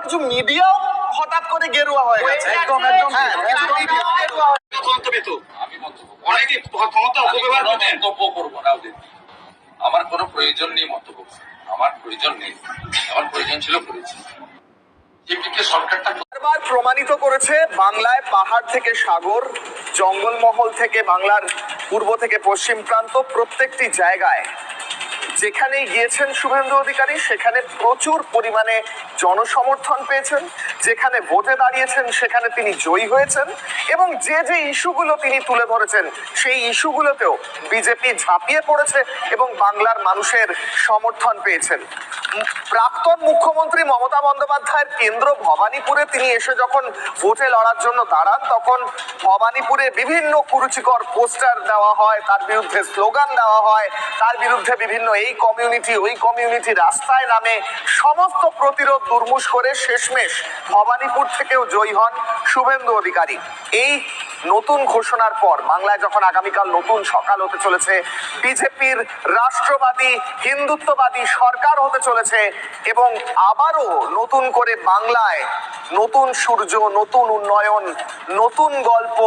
কিছু মিডিয়াও হঠাৎ করে গেরুয়া হয়ে গেছে। একদম একদম কিছু মিডিয়াও গেরুয়া অনেকে ক্ষমতা অপব্যবহার করতেন। মন্তব্য করবো না ওদের, আমার কোনো প্রয়োজন নেই মন্তব্য, আমার প্রয়োজন নেই, আমার প্রয়োজন ছিল করেছি। সরকারটা বারবার প্রমাণিত করেছে বাংলায় পাহাড় থেকে সাগর, জঙ্গলমহল থেকে বাংলার পূর্ব থেকে পশ্চিম প্রান্ত, প্রত্যেকটি জায়গায় যেখানেই গিয়েছেন শুভেন্দু অধিকারী সেখানে প্রচুর পরিমাণে জনসমর্থন পেয়েছেন, যেখানে ভোটে দাঁড়িয়েছেন সেখানে তিনি জয়ী হয়েছেন, এবং যে যে ইস্যুগুলো তিনি তুলে ধরেছেন সেই ইস্যুগুলোতেও বিজেপি ঝাঁপিয়ে পড়েছে এবং বাংলার মানুষের সমর্থন পেয়েছেন। প্রাক্তন মুখ্যমন্ত্রী মমতা বন্দ্যোপাধ্যায়ের কেন্দ্র ভবানীপুরে তিনি এসে যখন ভোটে লড়ার জন্য দাঁড়ান, তখন ভবানীপুরে বিভিন্ন কুরুচিকর পোস্টার দেওয়া হয়, তার বিরুদ্ধে স্লোগান দেওয়া হয়, তার বিরুদ্ধে বিভিন্ন এই কমিউনিটি ওই কমিউনিটি রাস্তায় নামে সমস্ত প্রতিরোধ দুর্মুষ করে শেষমেশ ভবানীপুর থেকেও জয়ী হন শুভেন্দু অধিকারী। এই নতুন ঘোষণার পর বাংলায় যখন আগামীকাল নতুন সকাল হতে চলেছে, বিজেপির রাষ্ট্রবাদী হিন্দুত্ববাদী সরকার হতে চলেছে এবং আবারও নতুন করে বাংলায় নতুন সূর্য, নতুন উন্নয়ন, নতুন গল্প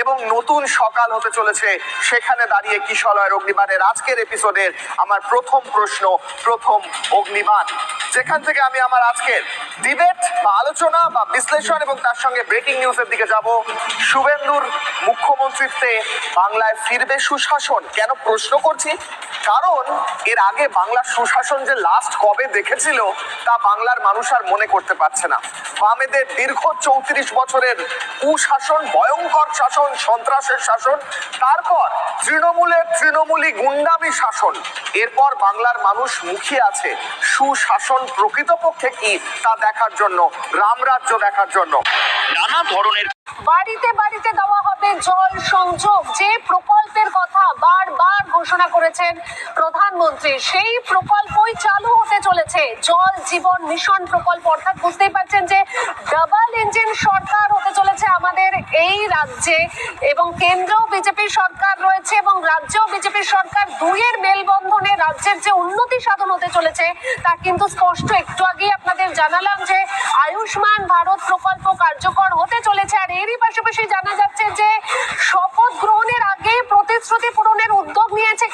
এবং নতুন সকাল হতে চলেছে, সেখানে দাঁড়িয়ে কিশলয়ের অগ্নিবাণের আজকের এপিসোডের আমার প্রথম প্রশ্ন, প্রথম অগ্নিবাণ, যেখান থেকে আমি আমার আজকের ডিবেট বা আলোচনা বা বিশ্লেষণ এবং তার সঙ্গে ব্রেকিং নিউজের দিকে যাব। শুভেন্দুর মুখ্যমন্ত্রীত্বে বাংলায় ফিরবে সুশাসন। কেন প্রশ্ন করছি? কারণ এর আগে বাংলার সুশাসন যে লাস্ট কবে দেখেছিল তা বাংলার মানুষ আর মনে করতে পারছে না। বামেদের দীর্ঘ 34 বছরের কুশাসন, ভয়ঙ্কর শাসন, সন্ত্রাসের শাসন, তারপর তৃণমূলী গুন্ডামি শাসন, এরপর বাংলার মানুষ মুখিয়ে আছে সুশাসন প্রকৃতপক্ষে কি তা দেখার জন্য, রামরাজ্য দেখার জন্য। নানা ধরনের বাড়িতে বাড়িতে দেওয়া হবে জল সংযোগ, যে প্রকল্পের কথা বারবার ঘোষণা করেছেন প্রধানমন্ত্রী, সেই প্রকল্পই চালু হতে চলেছে। জল জীবন মিশন প্রকল্প, অর্থাৎ বুঝতেই পারছেন যে ডাবল ইঞ্জিন সরকার হতে চলেছে আমাদের এই রাজ্যে, এবং কেন্দ্রেও বিজেপি সরকার রয়েছে এবং রাজ্যেও বিজেপি সরকার, দুইয়ের মেলবন্ধনে রাজ্যের যে উন্নতি সাধন হতে চলেছে তা কিন্তু স্পষ্ট। একটু আগেই আপনাদের জানালাম যে আয়ুষ্মান ভারত প্রকল্প কার্যকর হতে চলেছে, আর এরই পাশাপাশি জানা যাচ্ছে যে শপথ গ্রহণের আগে প্রতিশ্রুতি পূরণের উদ্যোগ নিয়েছে